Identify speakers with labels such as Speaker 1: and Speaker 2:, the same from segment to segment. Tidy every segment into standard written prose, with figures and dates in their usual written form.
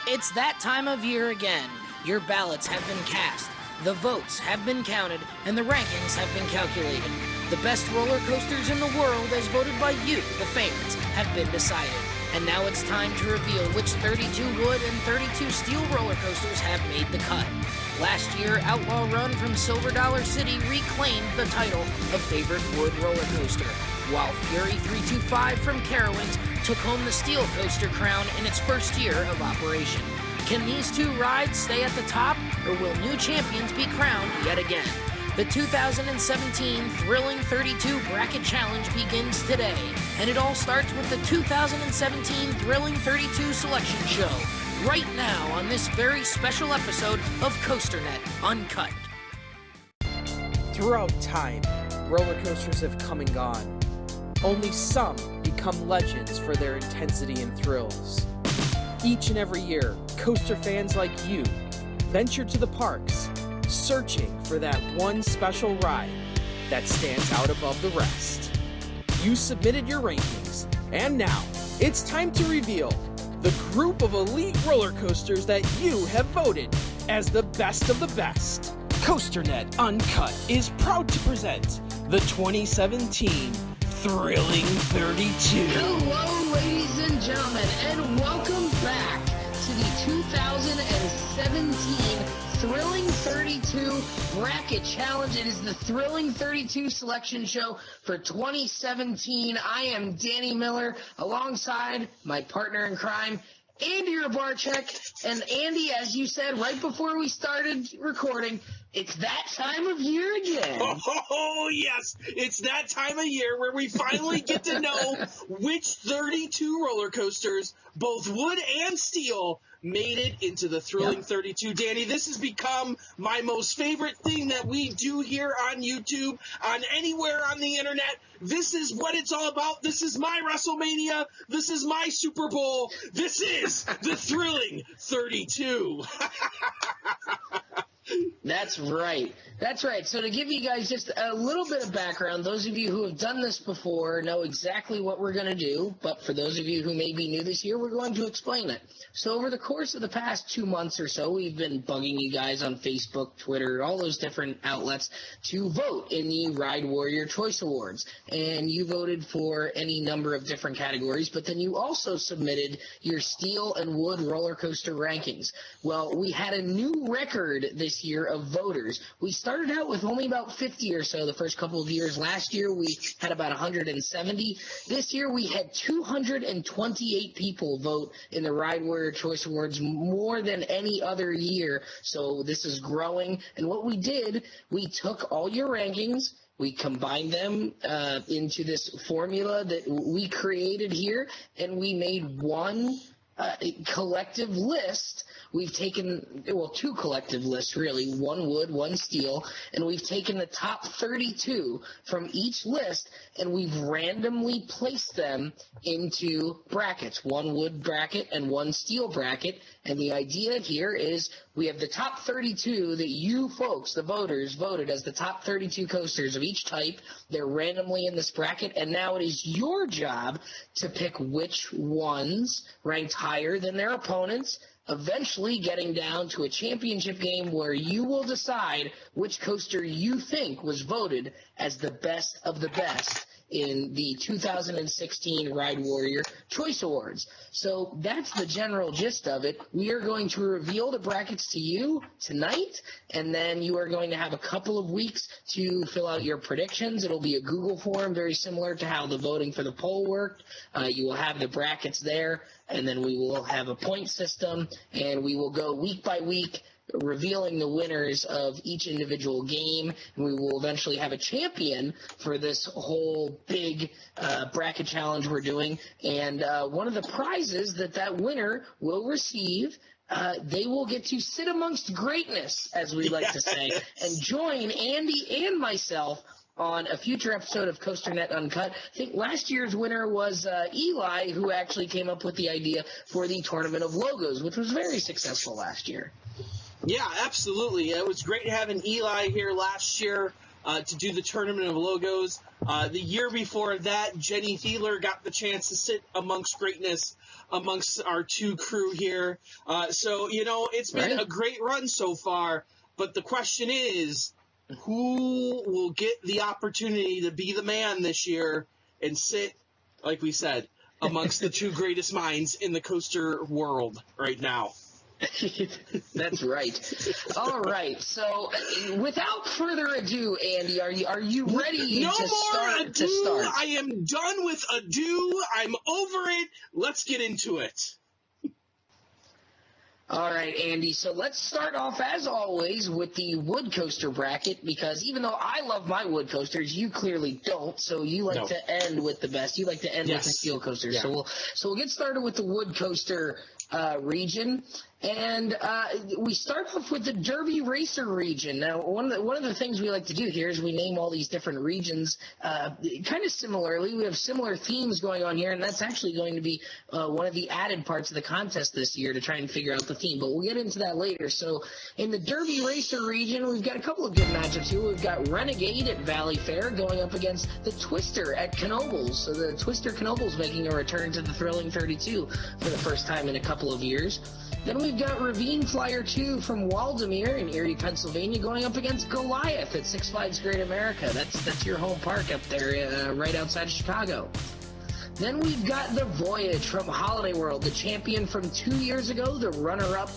Speaker 1: It's that time of year again. Your ballots have been cast, the votes have been counted, and the rankings have been calculated. The best roller coasters in the world, as voted by you, the fans, have been decided. And now it's time to reveal which 32 wood and 32 steel roller coasters have made the cut. Last year, Outlaw Run from Silver Dollar City reclaimed the title of favorite wood roller coaster, while Fury 325 from Carowinds took home the steel coaster crown in its first year of operation. Can these two rides stay at the top, or will new champions be crowned yet again? The 2017 Thrilling 32 Bracket Challenge begins today, and it all starts with the 2017 Thrilling 32 Selection Show, right now on this very special episode of COASTER-net Uncut.
Speaker 2: Throughout time, roller coasters have come and gone. Only some become legends for their intensity and thrills. Each and every year, coaster fans like you venture to the parks, searching for that one special ride that stands out above the rest. You submitted your rankings, and now it's time to reveal the group of elite roller coasters that you have voted as the best of the best. COASTER-net Uncut is proud to present the 2017 Thrilling 32.
Speaker 3: Hello, ladies and gentlemen, and welcome back to the 2017 Thrilling 32 Bracket Challenge. It is the Thrilling 32 Selection Show for 2017. I am Danny Miller, alongside my partner in crime, Andy Rabarchek. And Andy, as you said right before we started recording, it's that time of year again.
Speaker 4: Oh, yes. It's that time of year where we finally get to know which 32 roller coasters, both wood and steel, made it into the Thrilling 32. Danny, this has become my most favorite thing that we do here on YouTube, on anywhere on the internet. This is what it's all about. This is my WrestleMania. This is my Super Bowl. This is the Thrilling 32.
Speaker 3: That's right. That's right. So to give you guys just a little bit of background, those of you who have done this before know exactly what we're going to do. But for those of you who may be new this year, we're going to explain it. So over the course of the past 2 months or so, we've been bugging you guys on Facebook, Twitter, all those different outlets to vote in the Ride Warrior Choice Awards. And you voted for any number of different categories, but then you also submitted your steel and wood roller coaster rankings. Well, we had a new record this year of voters. We started out with only about 50 or so the first couple of years. Last year we had about 170. This year we had 228 people vote in the Ride Warrior Choice Awards, more than any other year. So this is growing. And what we did, we took all your rankings, we combined them into this formula that we created here, and we made one collective list. We've taken, well, two collective lists, really, one wood, one steel, and we've taken the top 32 from each list, and we've randomly placed them into brackets, one wood bracket and one steel bracket. And the idea here is we have the top 32 that you folks, the voters, voted as the top 32 coasters of each type. They're randomly in this bracket, and now it is your job to pick which ones ranked higher than their opponents, eventually getting down to a championship game where you will decide which coaster you think was voted as the best of the best in the 2016 Ride Warrior Choice Awards. So that's the general gist of it. We are going to reveal the brackets to you tonight, and then you are going to have a couple of weeks to fill out your predictions. It'll be a Google form, very similar to how the voting for the poll worked. You will have the brackets there, and then we will have a point system, and we will go week by week, revealing the winners of each individual game, and we will eventually have a champion for this whole big bracket challenge we're doing. And one of the prizes that winner will receive, they will get to sit amongst greatness, as we like to say, and join Andy and myself on a future episode of COASTER-net Uncut. I think last year's winner was Eli, who actually came up with the idea for the Tournament of Logos, which was very successful last year.
Speaker 4: Yeah, absolutely. It was great having Eli here last year to do the Tournament of Logos. The year before that, Jenny Thieler got the chance to sit amongst greatness amongst our two crew here. So, it's been a great run so far. But the question is, who will get the opportunity to be the man this year and sit, like we said, amongst the two greatest minds in the coaster world right now?
Speaker 3: That's right. All right. So, without further ado, Andy, are you ready
Speaker 4: no
Speaker 3: to
Speaker 4: more
Speaker 3: start?
Speaker 4: ado.
Speaker 3: To start?
Speaker 4: I am done with ado. I'm over it. Let's get into it.
Speaker 3: All right, Andy. So let's start off, as always, with the wood coaster bracket, because even though I love my wood coasters, you clearly don't. So you like to end with the best. You like to end with the steel coasters. Yeah. So we'll get started with the wood coaster region. And we start off with the Derby Racer region. Now, one of the things we like to do here is we name all these different regions kind of similarly. We have similar themes going on here, and that's actually going to be one of the added parts of the contest this year to try and figure out the theme. But we'll get into that later. So in the Derby Racer region, we've got a couple of good matchups here. We've got Renegade at Valley Fair going up against the Twister at Knoebels. So the Twister Knoebels making a return to the Thrilling 32 for the first time in a couple of years. Then we've got Ravine Flyer 2 from Waldameer in Erie, Pennsylvania, going up against Goliath at Six Flags Great America. That's your home park up there, right outside of Chicago. Then we've got The Voyage from Holiday World, the champion from 2 years ago, the runner-up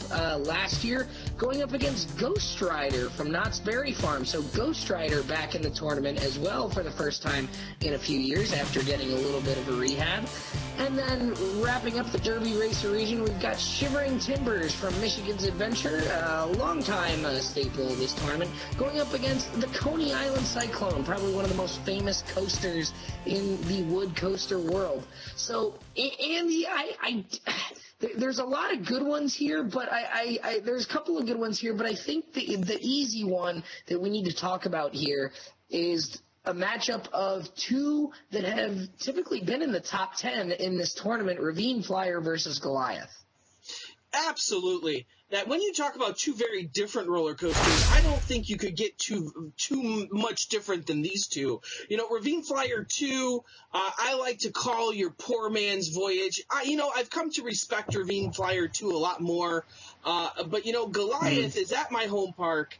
Speaker 3: last year, going up against Ghost Rider from Knott's Berry Farm. So Ghost Rider back in the tournament as well for the first time in a few years after getting a little bit of a rehab. And then wrapping up the Derby Racer region, we've got Shivering Timbers from Michigan's Adventure, a longtime staple of this tournament, going up against the Coney Island Cyclone, probably one of the most famous coasters in the wood coaster world. So, Andy, there's a lot of good ones here, but there's a couple of good ones here, but I think the easy one that we need to talk about here is a matchup of two that have typically been in the top 10 in this tournament, Ravine Flyer versus Goliath.
Speaker 4: Absolutely. That when you talk about two very different roller coasters, I don't think you could get too much different than these two. Ravine Flyer 2, I like to call your poor man's voyage. I've come to respect Ravine Flyer 2 a lot more. But Goliath is at my home park,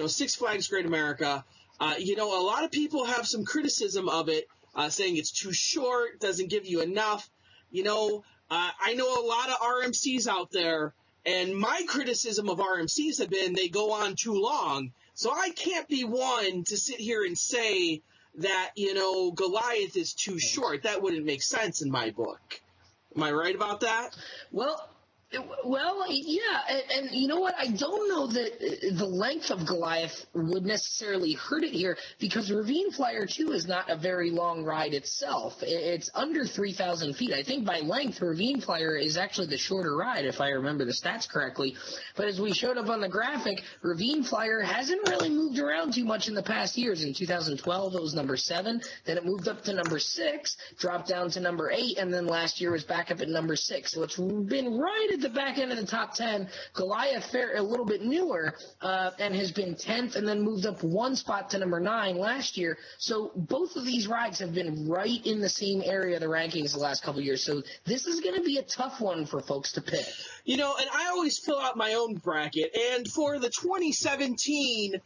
Speaker 4: Six Flags Great America. A lot of people have some criticism of it, saying it's too short, doesn't give you enough. I know a lot of RMCs out there, and my criticism of RMCs have been they go on too long. So I can't be one to sit here and say that, Goliath is too short. That wouldn't make sense in my book. Am I right about that?
Speaker 3: Well, yeah, and you know what? I don't know that the length of Goliath would necessarily hurt it here, because Ravine Flyer 2 is not a very long ride itself. It's under 3,000 feet. I think by length, Ravine Flyer is actually the shorter ride, if I remember the stats correctly. But as we showed up on the graphic, Ravine Flyer hasn't really moved around too much in the past years. In 2012, it was number 7. Then it moved up to number 6, dropped down to number 8, and then last year was back up at number 6. So it's been right at the back end of the top 10. Goliath fair a little bit newer and has been 10th and then moved up one spot to number 9 last year. So both of these rides have been right in the same area of the rankings the last couple of years. So this is going to be a tough one for folks to pick.
Speaker 4: And I always fill out my own bracket. And for the 2017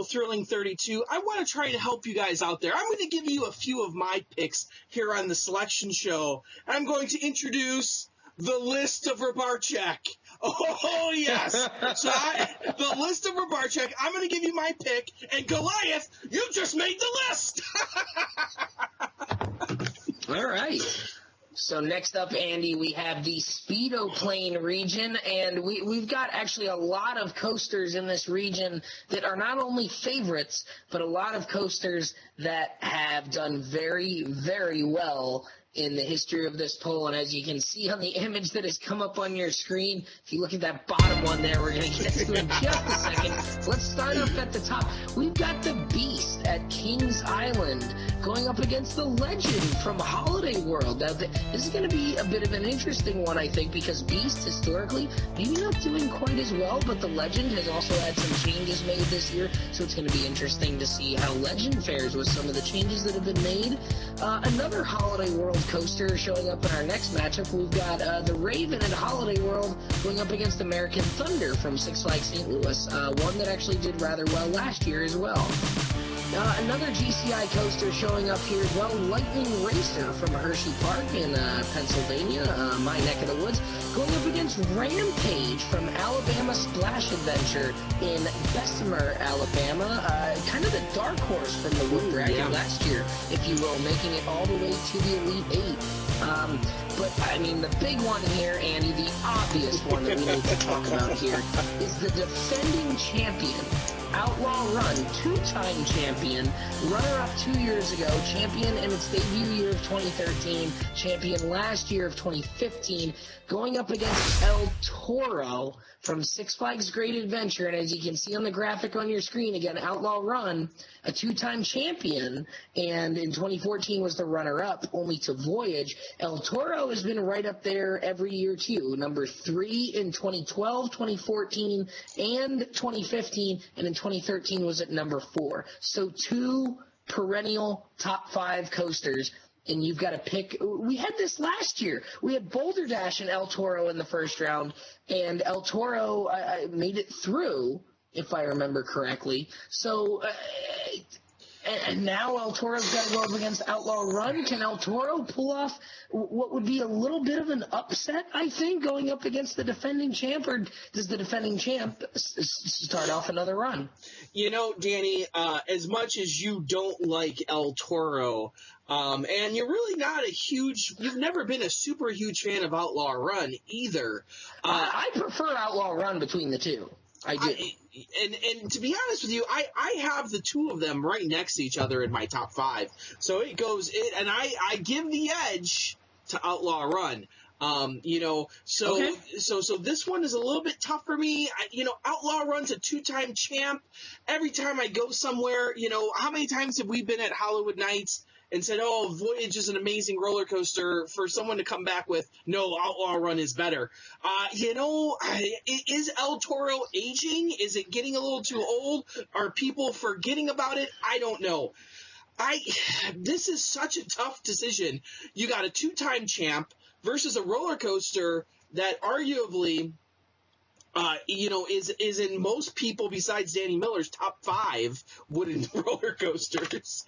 Speaker 4: Thrilling 32, I want to try to help you guys out there. I'm going to give you a few of my picks here on the selection show. I'm going to introduce the list of Rybarczyk. Oh, yes. So the list of Rybarczyk, I'm going to give you my pick. And Goliath, you just made the list.
Speaker 3: All right. So next up, Andy, we have the Speedo Plane region, and we've got actually a lot of coasters in this region that are not only favorites, but a lot of coasters that have done very, very well in the history of this poll. And as you can see on the image that has come up on your screen, if you look at that bottom one there, we're going to get to it in just a second. Let's start off at the top. We've got the Beast at Kings Island going up against the Legend from Holiday World. Now, this is going to be a bit of an interesting one, I think, because Beast, historically, maybe not doing quite as well, but the Legend has also had some changes made this year, so it's going to be interesting to see how Legend fares with some of the changes that have been made. Another Holiday World coaster showing up in our next matchup. We've got the Raven at Holiday World going up against American Thunder from Six Flags St. Louis, one that actually did rather well last year as well. Another GCI coaster showing up here as well, Lightning Racer from Hershey Park in Pennsylvania, my neck of the woods, going up against Rampage from Alabama Splash Adventure in Bessemer, Alabama, kind of the dark horse from the Wood Dragon last year, if you will, making it all the way to the Elite Eight. But, I mean, the big one here, Andy, the obvious one that we need to talk about here, is the defending champion, Outlaw Run, two-time champion, runner-up 2 years ago, champion in its debut year of 2013, champion last year of 2015, going up against El Toro from Six Flags Great Adventure. And as you can see on the graphic on your screen, again, Outlaw Run, a two-time champion, and in 2014 was the runner-up, only to Voyage. El Toro has been right up there every year, too. Number 3 in 2012, 2014, and 2015, and in 2013 was at number 4. So 2 perennial top 5 coasters. And you've got to pick. We had this last year. We had Boulder Dash and El Toro in the first round, and El Toro made it through, if I remember correctly. So, and now El Toro's got to go up against Outlaw Run. Can El Toro pull off what would be a little bit of an upset, I think, going up against the defending champ, or does the defending champ start off another run?
Speaker 4: You know, Danny, as much as you don't like El Toro, and you're really not you've never been a super huge fan of Outlaw Run either.
Speaker 3: I prefer Outlaw Run between the two. I do.
Speaker 4: And to be honest with you, I have the two of them right next to each other in my top 5. So it goes, and I give the edge to Outlaw Run. So this one is a little bit tough for me. Outlaw Run's a 2-time champ. Every time I go somewhere, how many times have we been at Hollywood Nights and said, oh, Voyage is an amazing roller coaster, for someone to come back with, no, Outlaw Run is better. Is El Toro aging? Is it getting a little too old? Are people forgetting about it? I don't know. This is such a tough decision. You got a 2-time champ versus a roller coaster that arguably, is in most people besides Danny Miller's top 5 wooden roller coasters.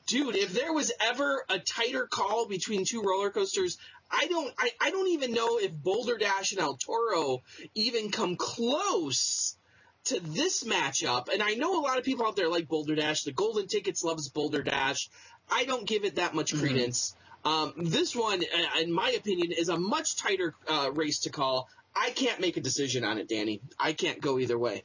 Speaker 4: Dude, if there was ever a tighter call between 2 roller coasters, I don't even know if Boulder Dash and El Toro even come close to this matchup. And I know a lot of people out there like Boulder Dash. The Golden Tickets loves Boulder Dash. I don't give it that much credence. This one, in my opinion, is a much tighter race to call. I can't make a decision on it, Danny. I can't go either way.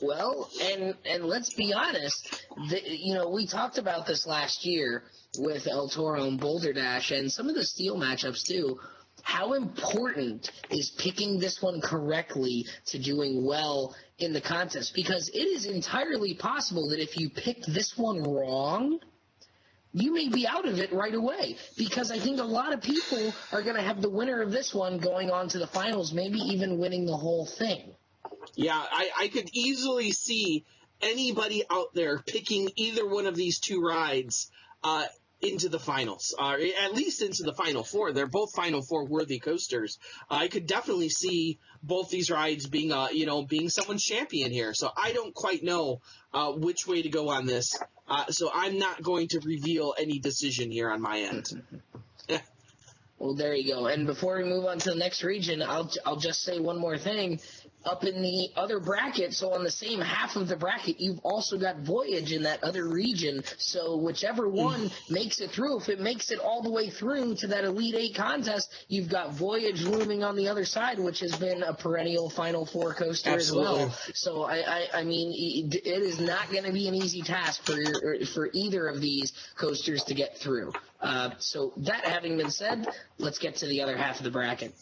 Speaker 3: Well, and let's be honest, we talked about this last year with El Toro and Boulder Dash and some of the steel matchups too. How important is picking this one correctly to doing well in the contest? Because it is entirely possible that if you pick this one wrong, you may be out of it right away, because I think a lot of people are going to have the winner of this one going on to the finals, maybe even winning the whole thing.
Speaker 4: Yeah, I could easily see anybody out there picking either one of these 2 rides into the finals, at least into the Final Four. They're both Final Four worthy coasters. I could definitely see both these rides being, being someone's champion here. So I don't quite know which way to go on this. So I'm not going to reveal any decision here on my end.
Speaker 3: Well, there you go. And before we move on to the next region, I'll just say one more thing. up in the other bracket, so on the same half of the bracket, you've also got Voyage in that other region. So whichever one makes it through, if it makes it all the way through to that Elite Eight contest, you've got Voyage looming on the other side, which has been a perennial Final Four coaster as well. So I mean, it is not going to be an easy task for either of these coasters to get through. So that having been said, let's get to the other half of the bracket.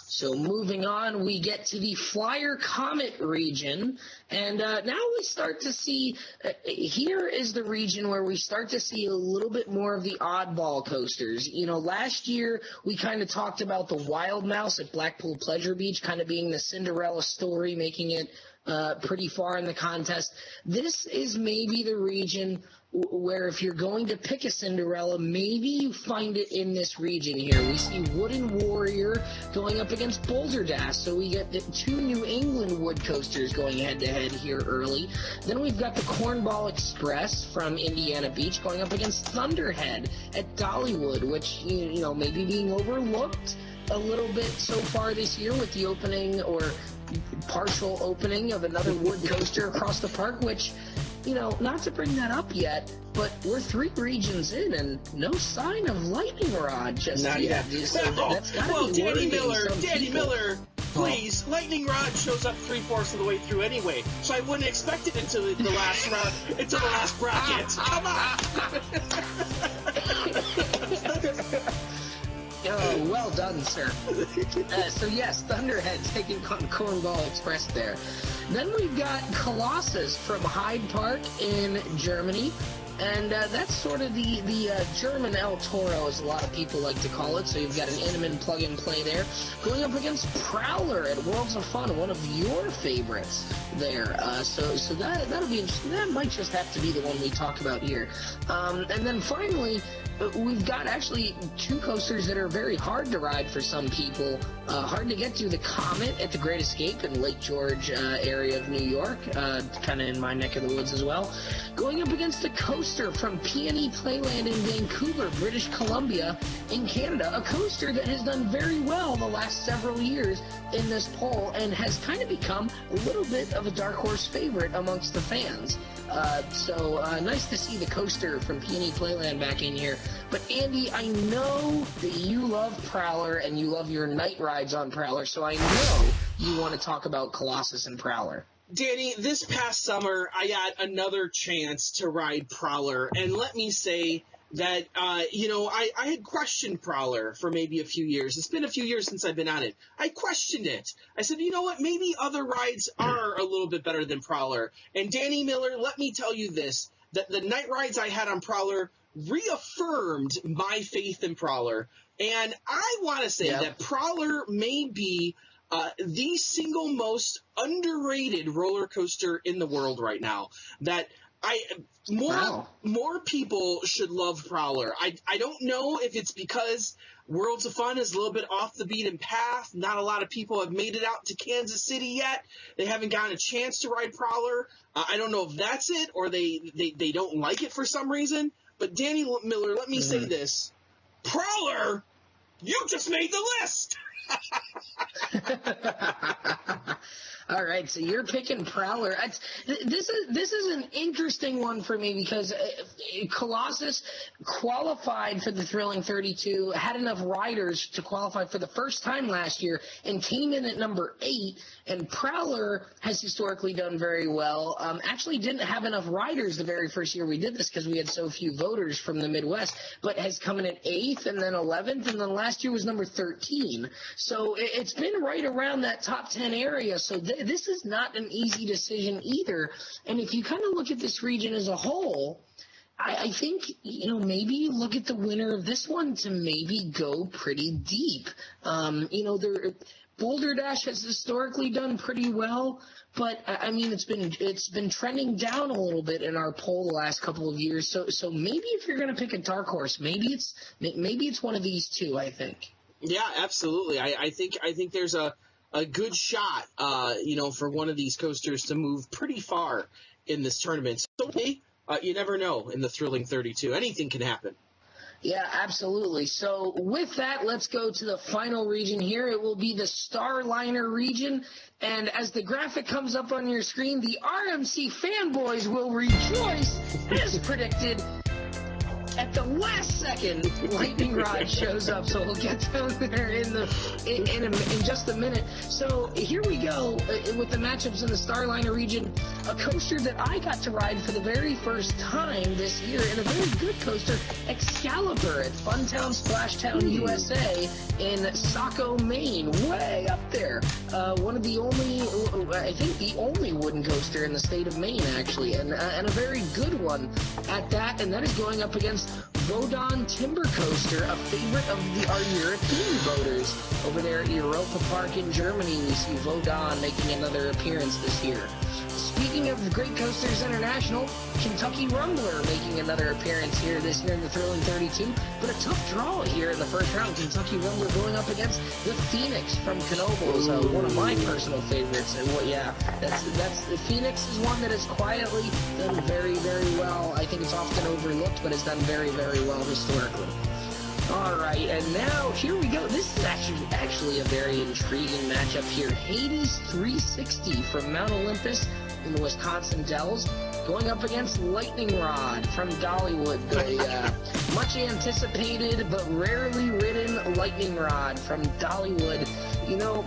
Speaker 3: So moving on, we get to the Flyer Comet region, and now we start to see, here is the region where we start to see a little bit more of the oddball coasters. You know, last year we kind of talked about the Wild Mouse at Blackpool Pleasure Beach kind of being the Cinderella story, making it pretty far in the contest. This is maybe the region where if you're going to pick a Cinderella, maybe you find it in this region here. We see Wooden Warrior going up against Boulder Dash, so we get the two New England wood coasters going head-to-head here early. Then we've got the Cornball Express from Indiana Beach going up against Thunderhead at Dollywood, which, you know, maybe being overlooked a little bit so far this year with the opening or partial opening of another wood coaster across the park, which, you know, not to bring that up yet, but we're 3 regions in and no sign of Lightning Rod just yet. So that's gotta be
Speaker 4: Danny Miller, please. Lightning Rod shows up 3/4 of the way through anyway, so I wouldn't expect it until the last round, until the last bracket. Come on.
Speaker 3: Oh, well done, sir. So yes, Thunderhead taking Cornball Express there. Then we've got Colossus from Hyde Park in Germany. And that's sort of the German El Toro, as a lot of people like to call it. So you've got an Intamin plug-and-play there. Going up against Prowler at Worlds of Fun, one of your favorites there. So that'll be interesting. That might just have to be the one we talk about here. And then finally, we've got actually 2 coasters that are very hard to ride for some people. Hard to get to, the Comet at the Great Escape in Lake George area of New York, kind of in my neck of the woods as well. Going up against the coaster from Peony Playland in Vancouver, British Columbia in Canada, a coaster that has done very well the last several years in this poll and has kind of become a little bit of a dark horse favorite amongst the fans. So nice to see the coaster from Peony Playland back in here. But Andy, I know that you love Prowler and you love your night rides on Prowler, so I know you want to talk about Colossus and Prowler.
Speaker 4: Danny, this past summer, I got another chance to ride Prowler, and let me say that, I had questioned Prowler for maybe a few years. It's been a few years since I've been on it. I questioned it. I said, you know what, maybe other rides are a little bit better than Prowler. And Danny Miller, let me tell you this, that the night rides I had on Prowler reaffirmed my faith in Prowler. And I want to say that Prowler may be the single most underrated roller coaster in the world right now. That more people should love Prowler. I don't know if it's because Worlds of Fun is a little bit off the beaten path. Not a lot of people have made it out to Kansas City yet. They haven't gotten a chance to ride Prowler. I don't know if that's it or they don't like it for some reason. But Danny Miller, let me say this. Prowler, you just made the list!
Speaker 3: All right, so you're picking Prowler. This is an interesting one for me because Colossus qualified for the Thrilling 32, had enough riders to qualify for the first time last year, and came in at number 8. And Prowler has historically done very well. Actually didn't have enough riders the very first year we did this because we had so few voters from the Midwest, but has come in at 8th and then 11th, and then last year was number 13. So it's been right around that top 10 area. So this is not an easy decision either. And if you kind of look at this region as a whole, I think, maybe you look at the winner of this one to maybe go pretty deep. Boulder Dash has historically done pretty well, but I mean it's been trending down a little bit in our poll the last couple of years. So maybe if you're going to pick a dark horse, maybe it's one of these 2. I think.
Speaker 4: Yeah, absolutely. I think there's a good shot, for one of these coasters to move pretty far in this tournament. So you never know in the Thrilling 32. Anything can happen.
Speaker 3: Yeah, absolutely. So with that, let's go to the final region here. It will be the STARLINER region. And as the graphic comes up on your screen, the RMC fanboys will rejoice, as predicted. At the last second, Lightning Rod shows up, so we'll get to there in just a minute. So here we go with the matchups in the STARLINER region. A coaster that I got to ride for the very first time this year, and a very good coaster, Excalibur at Funtown Splashtown, USA in Saco, Maine, way up there. One of the only, I think the only wooden coaster in the state of Maine, actually, and a very good one at that, and that is going up against Vodon Timber Coaster, a favorite of our European voters. Over there at Europa Park in Germany, we see Vodon making another appearance this year. Speaking of Great Coasters International, Kentucky Rumbler making another appearance here this year in the Thrilling 32, but a tough draw here in the first round. Kentucky Rumbler going up against the Phoenix from Knoebels, one of my personal favorites. And that's the Phoenix is one that has quietly done very, very well. I think it's often overlooked, but has done very, very well historically. All right, and now here we go. This is actually a very intriguing matchup here. Hades 360 from Mount Olympus in the Wisconsin Dells going up against Lightning Rod from Dollywood, the much anticipated but rarely ridden Lightning Rod from Dollywood. You know,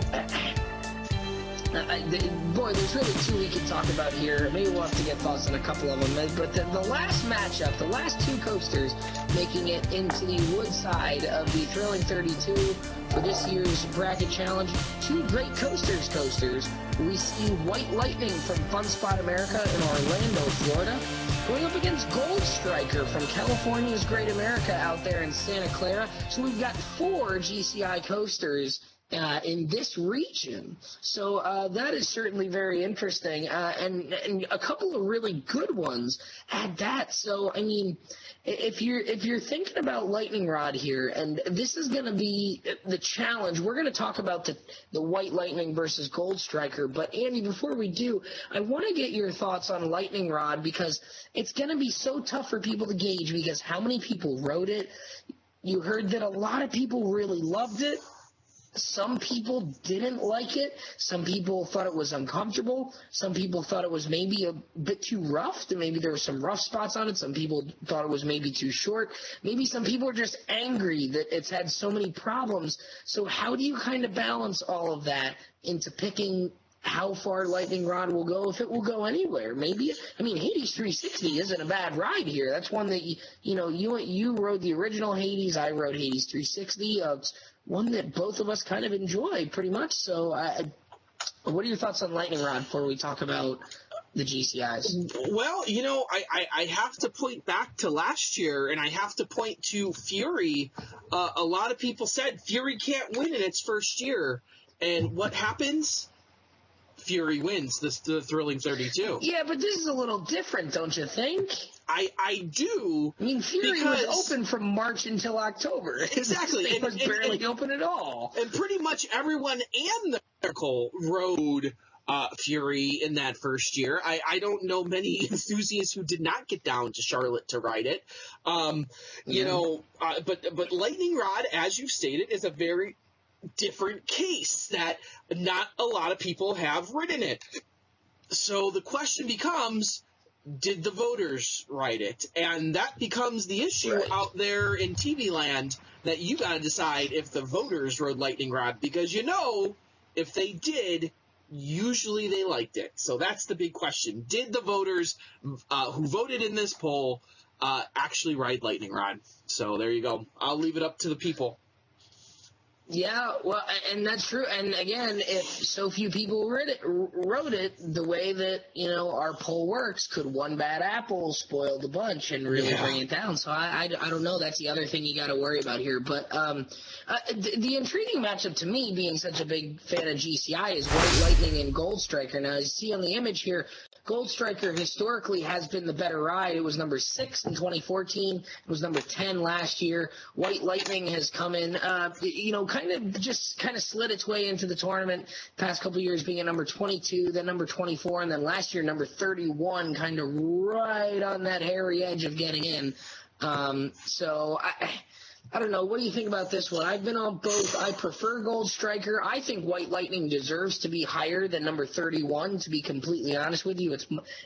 Speaker 3: boy, there's really two we could talk about here. Maybe we'll have to get thoughts on a couple of them. But the last matchup, the last two coasters making it into the wood side of the Thrilling 32 for this year's bracket challenge, two great coasters. We see White Lightning from Fun Spot America in Orlando, Florida, going up against Gold Striker from California's Great America out there in Santa Clara. So we've got four GCI coasters in this region. So that is certainly very interesting, and a couple of really good ones at that. So I mean, if you're thinking about Lightning Rod here, and this is going to be the challenge, we're going to talk about the White Lightning versus Gold Striker. But Andy, before we do, I want to get your thoughts on Lightning Rod, because it's going to be so tough for people to gauge, because how many people rode it? You heard that a lot of people really loved it. Some people didn't like it. Some people thought it was uncomfortable. Some people thought it was maybe a bit too rough, that maybe there were some rough spots on it. Some people thought it was maybe too short. Maybe some people are just angry that it's had so many problems. So how do you kind of balance all of that into picking how far Lightning Rod will go, if it will go anywhere? Maybe, I mean, Hades 360 isn't a bad ride here. That's one that, you rode the original Hades. I rode Hades 360. It's one that both of us kind of enjoy pretty much. So what are your thoughts on Lightning Rod before we talk about the GCIs?
Speaker 4: Well, I have to point back to last year, and I have to point to Fury. A lot of people said Fury can't win in its first year. And what happens? Fury wins the Thrilling 32.
Speaker 3: Yeah, but this is a little different, don't you think?
Speaker 4: I do.
Speaker 3: I mean, Fury was open from March until October.
Speaker 4: Exactly.
Speaker 3: It was barely open at all.
Speaker 4: And pretty much everyone and the Miracle rode Fury in that first year. I don't know many enthusiasts who did not get down to Charlotte to ride it. But Lightning Rod, as you've stated, is a very different case that not a lot of people have ridden it. So the question becomes, did the voters ride it? And that becomes the issue out there in TV land, that you got to decide if the voters rode Lightning Rod, because if they did, usually they liked it. So that's the big question. Did the voters who voted in this poll actually ride Lightning Rod? So there you go. I'll leave it up to the people.
Speaker 3: Yeah, well, and that's true. And again, if so few people wrote it, the way that, our poll works, could one bad apple spoil the bunch and really bring it down? So I don't know. That's the other thing you got to worry about here. But the intriguing matchup to me, being such a big fan of GCI, is White Lightning and Gold Striker. Now, as you see on the image here, Gold Striker historically has been the better ride. It was number 6 in 2014. It was number 10 last year. White Lightning has come in, kind of slid its way into the tournament. Past couple years being at number 22, then number 24, and then last year number 31, kind of right on that hairy edge of getting in. So I don't know. What do you think about this one? I've been on both. I prefer Gold Striker. I think White Lightning deserves to be higher than number 31. To be completely honest with you,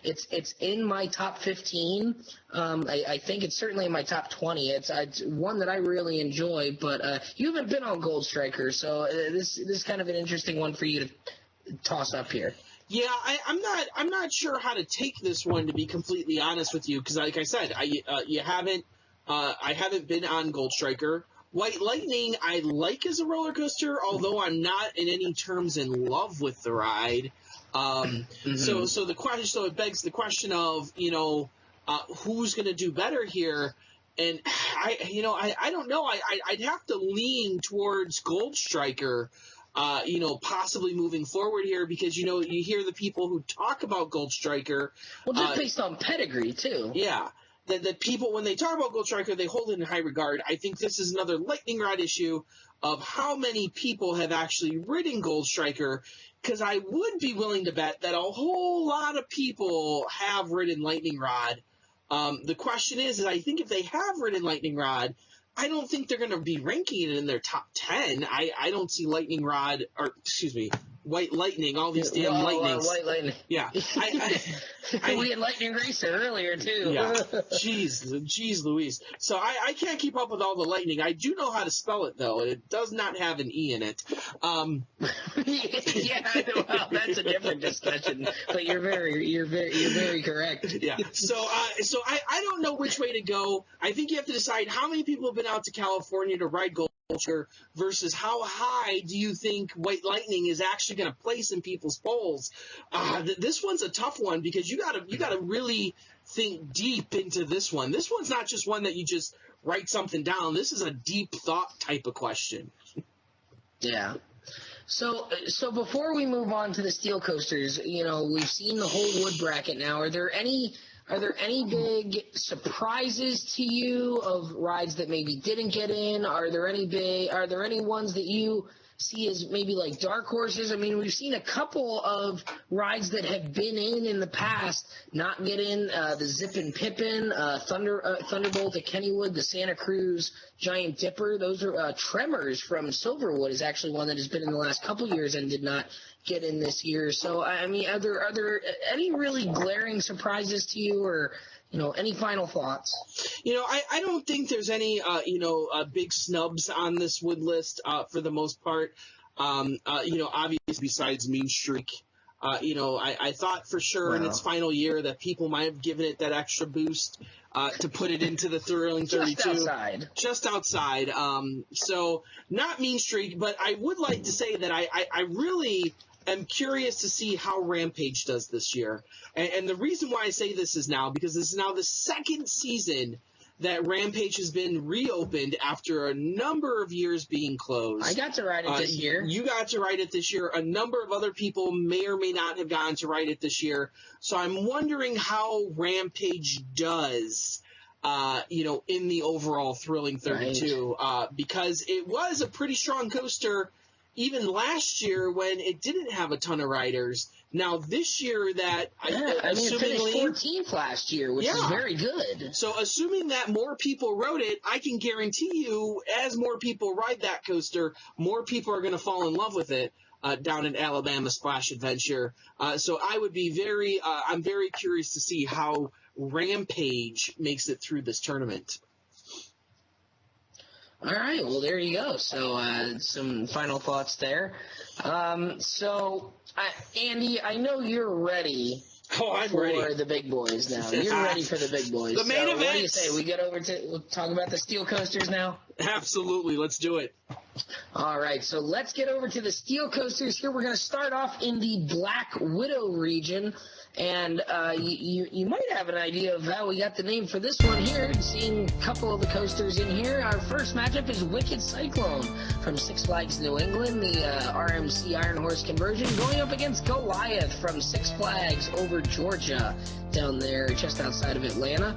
Speaker 3: it's in my top 15. I think it's certainly in my top 20. It's one that I really enjoy. But you haven't been on Gold Striker, so this is kind of an interesting one for you to toss up here.
Speaker 4: Yeah, I'm not sure how to take this one, to be completely honest with you, because like I said, I haven't been on Gold Striker. White Lightning I like as a roller coaster, although I'm not in any terms in love with the ride. So it begs the question of, who's going to do better here? And I don't know. I'd have to lean towards Gold Striker. Possibly moving forward here, because you hear the people who talk about Gold Striker.
Speaker 3: Well, just based on pedigree too.
Speaker 4: Yeah. The people, when they talk about Gold Striker, they hold it in high regard. I think this is another lightning rod issue of how many people have actually ridden Gold Striker, because I would be willing to bet that a whole lot of people have ridden Lightning Rod. The question is I think if they have ridden Lightning Rod, I don't think they're going to be ranking it in their top 10. I don't see White Lightning, all these damn lightnings.
Speaker 3: White Lightning.
Speaker 4: Yeah.
Speaker 3: We had Lightning Racer earlier, too.
Speaker 4: Yeah. Jeez Louise. So I can't keep up with all the lightning. I do know how to spell it, though. It does not have an E in it.
Speaker 3: Yeah, well, that's a different discussion. But you're very correct.
Speaker 4: Yeah. So I don't know which way to go. I think you have to decide how many people have been out to California to ride Gold Striker versus how high do you think White Lightning is actually going to place in people's polls. This one's a tough one, because you gotta really think deep into this one. This one's not just one that you just write something down. This is a deep thought type of question.
Speaker 3: Yeah. So before we move on to the steel coasters, we've seen the whole wood bracket now. Are there any big surprises to you of rides that maybe didn't get in? Are there any ones that you see as maybe like dark horses? I mean, we've seen a couple of rides that have been in the past not get in. The Zip and Pippin, Thunderbolt at Kennywood, the Santa Cruz Giant Dipper. Those are Tremors from Silverwood is actually one that has been in the last couple years and did not get in this year. So, I mean, are there any really glaring surprises to you, or any final thoughts?
Speaker 4: I don't think there's any big snubs on this wood list for the most part. Obviously besides Mean Streak. I thought for sure in its final year that people might have given it that extra boost to put it into the Thrilling 32. Just outside. So not Mean Streak, but I would like to say that I really am curious to see how Rampage does this year. And the reason why I say this is now, because this is now the second season that Rampage has been reopened after a number of years being closed.
Speaker 3: I got to ride it this year.
Speaker 4: You got to ride it this year. A number of other people may or may not have gotten to ride it this year. So I'm wondering how Rampage does, in the overall Thrilling 32, because it was a pretty strong coaster even last year when it didn't have a ton of riders. Now this year that
Speaker 3: it finished 14th last year, which is very good.
Speaker 4: So assuming that more people rode it, I can guarantee you, as more people ride that coaster, more people are going to fall in love with it down in Alabama Splash Adventure. So I would be I'm very curious to see how Rampage makes it through this tournament.
Speaker 3: All right, well, there you go. So some final thoughts there. So, Andy, I know you're ready for the big boys now. You're ready for the big boys.
Speaker 4: The main event.
Speaker 3: What do you say? We'll talk about the steel coasters now?
Speaker 4: Absolutely. Let's do it.
Speaker 3: All right, so let's get over to the steel coasters here. We're going to start off in the Black Widow region. And you might have an idea of how we got the name for this one here. Seeing a couple of the coasters in here. Our first matchup is Wicked Cyclone from Six Flags New England, the RMC Iron Horse conversion, going up against Goliath from Six Flags over Georgia, down there just outside of Atlanta.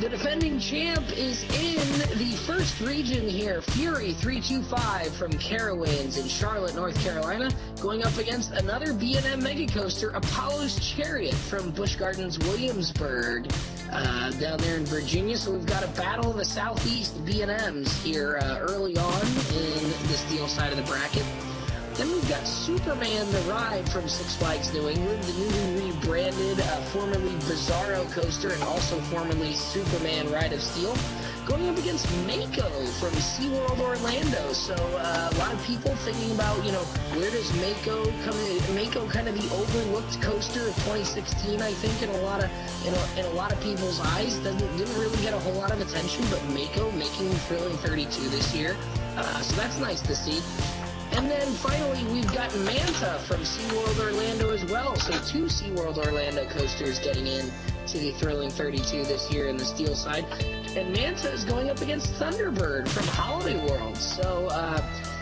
Speaker 3: The defending champ is in the first region here, Fury 325 from Carowinds in Charlotte, North Carolina, going up against another B&M Mega Coaster, Apollo's Chariot from Busch Gardens, Williamsburg. down there in Virginia. So we've got a battle of the Southeast B&Ms here early on in the steel side of the bracket. Then we've got Superman the Ride from Six Flags New England, the newly rebranded, formerly Bizarro coaster and also formerly Superman Ride of Steel, going up against Mako from SeaWorld Orlando. So a lot of people thinking about, where does Mako come in? Mako kind of the overlooked coaster of 2016, I think, in a lot of people's eyes. Didn't really get a whole lot of attention, but Mako making Thrilling 32 this year. So that's nice to see. And then finally, we've got Manta from SeaWorld Orlando as well. So 2 SeaWorld Orlando coasters getting in to the Thrilling 32 this year in the steel side. And Manta is going up against Thunderbird from Holiday World. So,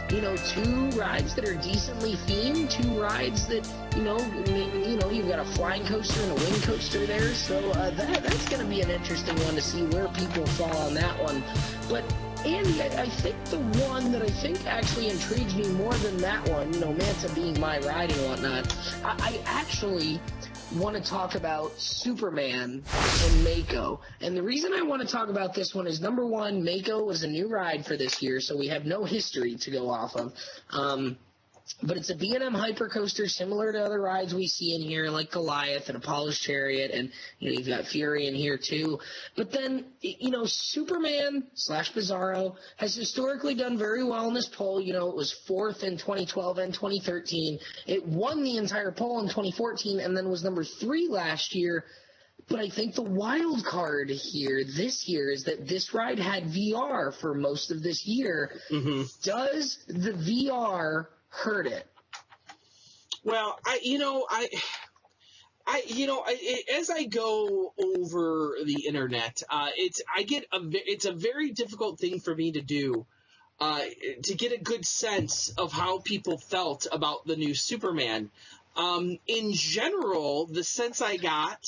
Speaker 3: 2 rides that are decently themed, 2 rides that, you've got a flying coaster and a wing coaster there. So that's going to be an interesting one to see where people fall on that one. But Andy, I think the one that I think actually intrigues me more than that one, Manta being my ride and whatnot, I actually want to talk about Superman and Mako. And the reason I want to talk about this one is, number one, Mako was a new ride for this year, so we have no history to go off of. But it's a B&M hypercoaster similar to other rides we see in here, like Goliath and Apollo's Chariot, and you've got Fury in here too. But then, Superman / Bizarro has historically done very well in this poll. It was 4th in 2012 and 2013. It won the entire poll in 2014 and then was number 3 last year. But I think the wild card here this year is that this ride had VR for most of this year. Mm-hmm. Does the VR hurt it?
Speaker 4: Well, as I go over the internet, it's a very difficult thing for me to do, to get a good sense of how people felt about the new Superman. In general, the sense I got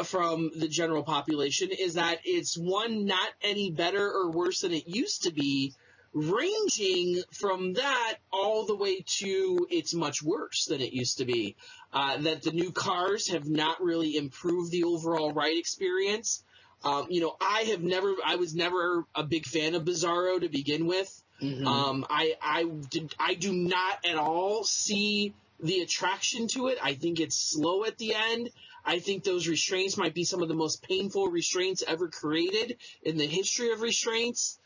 Speaker 4: from the general population is that it's one, not any better or worse than it used to be, ranging from that all the way to it's much worse than it used to be. That the new cars have not really improved the overall ride experience. I was never a big fan of Bizarro to begin with. Mm-hmm. I do not at all see the attraction to it. I think it's slow at the end. I think those restraints might be some of the most painful restraints ever created in the history of restraints.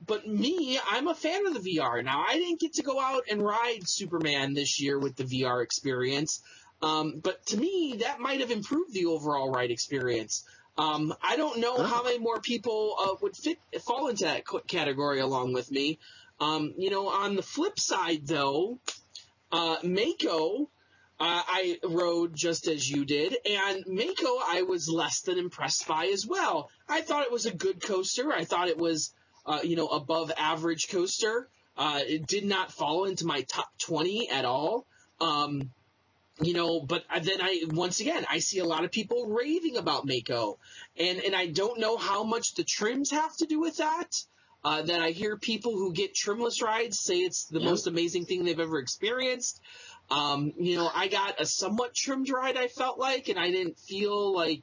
Speaker 4: But me, I'm a fan of the VR. Now, I didn't get to go out and ride Superman this year with the VR experience, but to me, that might have improved the overall ride experience. I don't know how many more people would fall into that category along with me. On the flip side, though, Mako, I rode just as you did, and Mako I was less than impressed by as well. I thought it was a good coaster. I thought it was, above average coaster. It did not fall into my top 20 at all. But then I see a lot of people raving about Mako, and I don't know how much the trims have to do with that. That I hear people who get trimless rides say it's the most amazing thing they've ever experienced. I got a somewhat trimmed ride, I felt like, and I didn't feel like,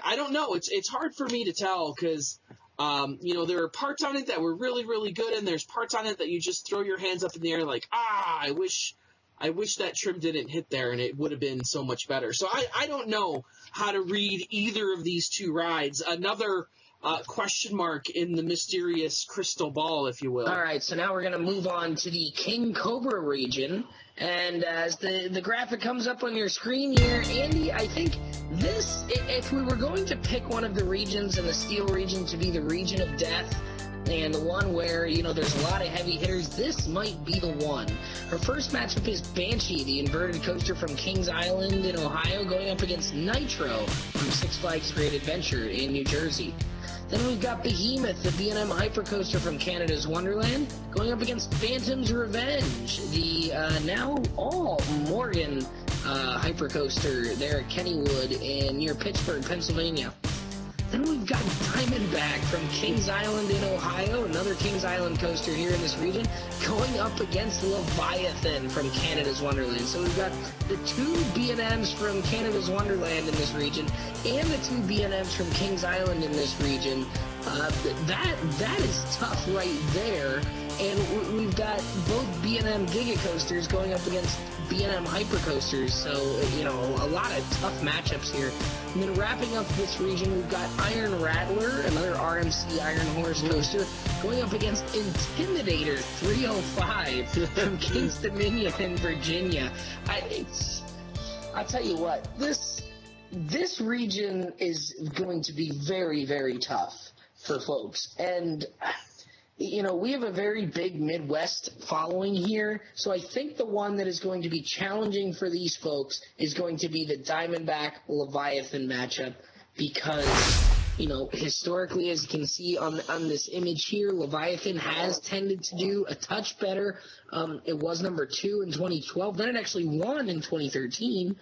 Speaker 4: I don't know. It's hard for me to tell because, there are parts on it that were really, really good, and there's parts on it that you just throw your hands up in the air like, I wish that trim didn't hit there and it would have been so much better. So I don't know how to read either of these two rides. Another question mark in the mysterious crystal ball, if you will.
Speaker 3: All right, so now we're going to move on to the King Cobra region. And as the graphic comes up on your screen here, Andy, I think this, if we were going to pick one of the regions in the steel region to be the region of death, and the one where, there's a lot of heavy hitters, this might be the one. Our first matchup is Banshee, the inverted coaster from Kings Island in Ohio, going up against Nitro from Six Flags Great Adventure in New Jersey. Then we've got Behemoth, the B&M hypercoaster from Canada's Wonderland, going up against Phantom's Revenge, the now all Morgan hypercoaster there at Kennywood near Pittsburgh, Pennsylvania. Then we've got Diamondback from Kings Island in Ohio, another Kings Island coaster here in this region, going up against Leviathan from Canada's Wonderland. So we've got the two B&Ms from Canada's Wonderland in this region and the two B&Ms from Kings Island in this region. That is tough right there. And we've got both B&M Giga Coasters going up against B&M Hypercoasters, so, you know, a lot of tough matchups here. And then wrapping up this region, we've got Iron Rattler, another RMC Iron Horse coaster, going up against Intimidator 305 from Kings Dominion in Virginia. I'll tell you what, this region is going to be very, very tough for folks. And you know, we have a very big Midwest following here, so I think the one that is going to be challenging for these folks is going to be the Diamondback-Leviathan matchup because, you know, historically, as you can see on this image here, Leviathan has tended to do a touch better. It was number 2 in 2012. Then it actually won in 2013,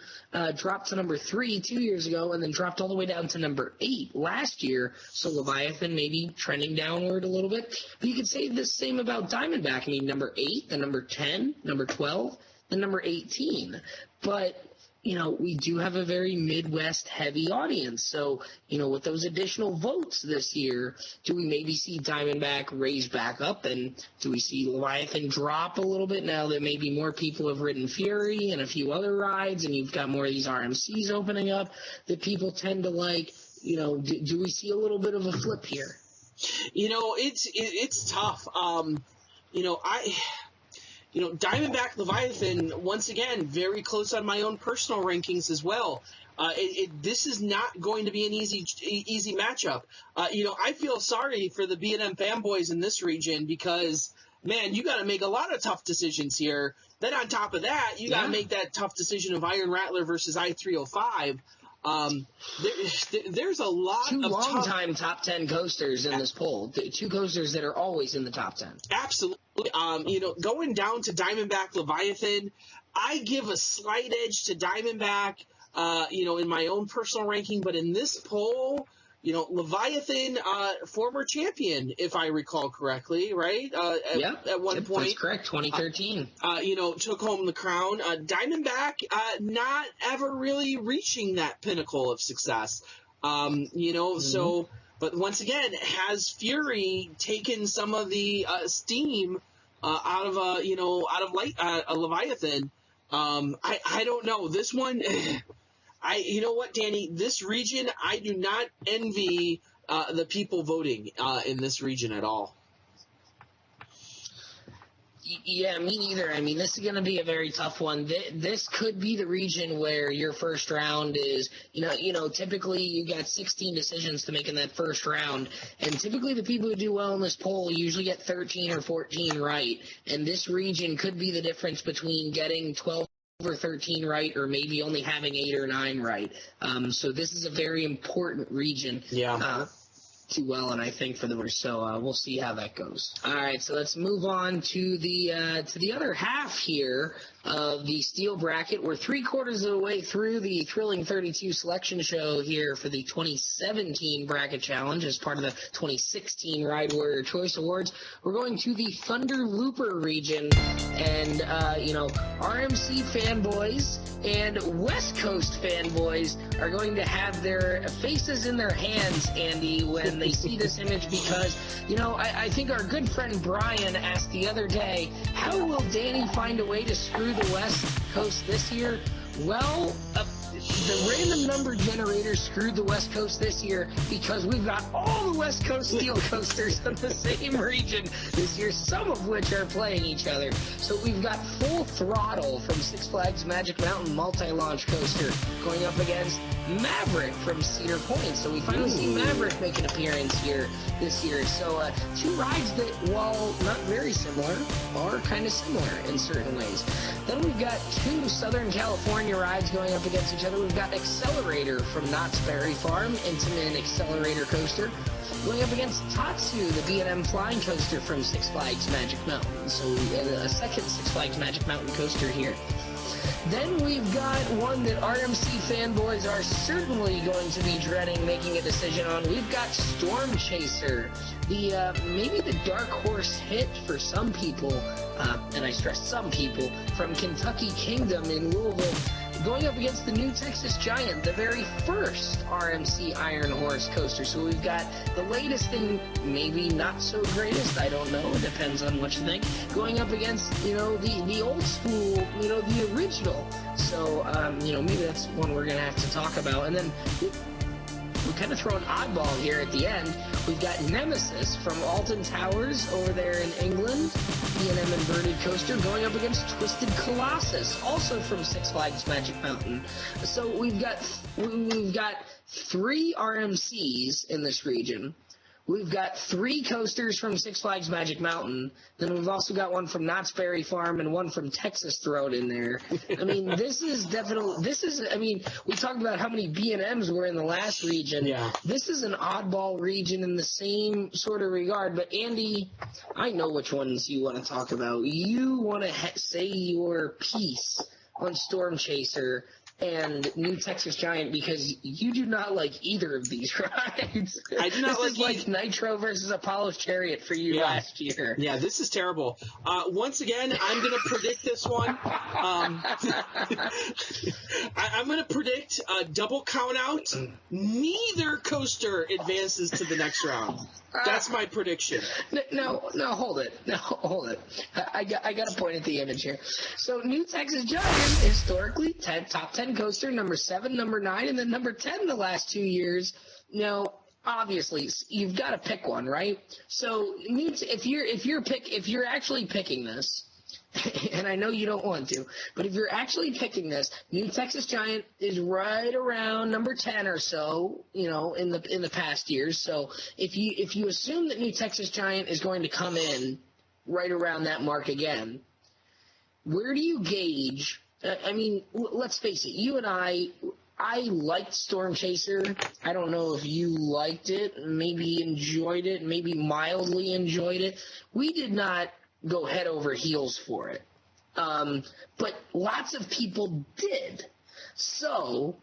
Speaker 3: dropped to number 3 2 years ago, and then dropped all the way down to number 8 last year. So Leviathan maybe trending downward a little bit. But you could say the same about Diamondback. I mean, number 8, then number 10, number 12, then number 18. But you know, we do have a very Midwest-heavy audience. So, you know, with those additional votes this year, do we maybe see Diamondback raise back up? And do we see Leviathan drop a little bit now that maybe more people have ridden Fury and a few other rides, and you've got more of these RMCs opening up that people tend to like? You know, do we see a little bit of a flip here?
Speaker 4: You know, it's tough. You know, Diamondback Leviathan, once again, very close on my own personal rankings as well. This is not going to be an easy matchup. You know, I feel sorry for the B&M fanboys in this region because, man, you got to make a lot of tough decisions here. Then on top of that, you got to make that tough decision of Iron Rattler versus I-305. There's a lot of
Speaker 3: long-time top 10 coasters in this poll. Two coasters that are always in the top 10.
Speaker 4: Absolutely. You know, going down to Diamondback Leviathan, I give a slight edge to Diamondback, you know, in my own personal ranking. But in this poll, you know, Leviathan, former champion, if I recall correctly, right? At one point.
Speaker 3: That's correct, 2013.
Speaker 4: You know, took home the crown. Diamondback, not ever really reaching that pinnacle of success. You know, so, but once again, has Fury taken some of the steam out of Leviathan? I don't know. This one, you know what, Danny? This region, I do not envy the people voting in this region at all.
Speaker 3: Yeah, me neither. I mean, this is going to be a very tough one. This could be the region where your first round is, you know, typically you got 16 decisions to make in that first round, and typically the people who do well in this poll usually get 13 or 14 right, and this region could be the difference between getting 12 or 13 right, or maybe only having 8 or 9 right. So this is a very important region.
Speaker 4: Yeah.
Speaker 3: Too well, and I think for the winners. So we'll see how that goes. All right, so let's move on to the other half here of the steel bracket. We're 3/4 of the way through the Thrilling 32 selection show here for the 2017 bracket challenge as part of the 2016 Ride Warrior Choice Awards. We're going to the Thunderlooper region, and you know, RMC fanboys and West Coast fanboys are going to have their faces in their hands, Andy, when they see this image, because, you know, I think our good friend Brian asked the other day, how will Danny find a way to screw the West Coast this year? Well, the random number generator screwed the West Coast this year because we've got all the West Coast steel coasters in the same region this year, some of which are playing each other. So we've got Full Throttle from Six Flags Magic Mountain Multi-Launch Coaster going up against Maverick from Cedar Point. So we finally see Maverick make an appearance here this year. So two rides that, while not very similar, are kind of similar in certain ways. Then we've got two Southern California rides going up against each other. We've got Accelerator from Knott's Berry Farm, Intamin Accelerator Coaster, going up against Tatsu, the B&M Flying Coaster from Six Flags Magic Mountain. So a second Six Flags Magic Mountain coaster here. Then we've got one that RMC fanboys are certainly going to be dreading making a decision on. We've got Storm Chaser, the maybe the dark horse hit for some people, and I stress some people, from Kentucky Kingdom in Louisville, going up against the New Texas Giant, the very first RMC Iron Horse coaster. So we've got the latest and maybe not so greatest, I don't know, it depends on what you think, going up against, the old school, the original. So, maybe that's one we're going to have to talk about. And then we kind of throw an oddball here at the end. We've got Nemesis from Alton Towers over there in England, B&M inverted coaster, going up against Twisted Colossus, also from Six Flags Magic Mountain. So we've got 3 RMCs in this region. We've got 3 coasters from Six Flags Magic Mountain. Then we've also got one from Knott's Berry Farm and one from Texas thrown in there. I mean, we talked about how many B&Ms were in the last region.
Speaker 4: Yeah. This
Speaker 3: is an oddball region in the same sort of regard. But, Andy, I know which ones you want to talk about. You want to say your piece on Storm Chaser and New Texas Giant because you do not like either of these rides.
Speaker 4: I do not
Speaker 3: like Nitro versus Apollo's Chariot for you last year.
Speaker 4: Yeah, this is terrible. Once again, I'm going to predict this one. I'm going to predict a double count out. Neither coaster advances to the next round. That's my prediction.
Speaker 3: No, hold it. I got to point at the image here. So New Texas Giant, historically, top 10 coaster, number 7, number 9, and then number 10 the last 2 years. Now, obviously, you've got to pick one, right? So if you're actually picking this, and I know you don't want to, but if you're actually picking this, New Texas Giant is right around number 10 or so, in the past years. So if you assume that New Texas Giant is going to come in right around that mark again, where do you gauge? I mean, let's face it, you and I liked Storm Chaser. I don't know if you liked it, maybe enjoyed it, maybe mildly enjoyed it. We did not go head over heels for it. But lots of people did. So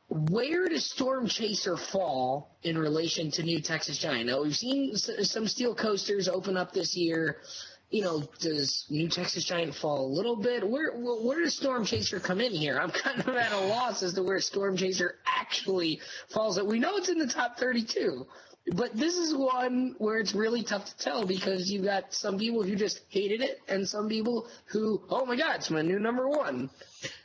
Speaker 3: where does Storm Chaser fall in relation to New Texas Giant? Now, we've seen some steel coasters open up this year. Does New Texas Giant fall a little bit? Where does Storm Chaser come in here? I'm kind of at a loss as to where Storm Chaser actually falls. We know it's in the top 32. But this is one where it's really tough to tell because you've got some people who just hated it and some people who, oh my God, it's my new number 1.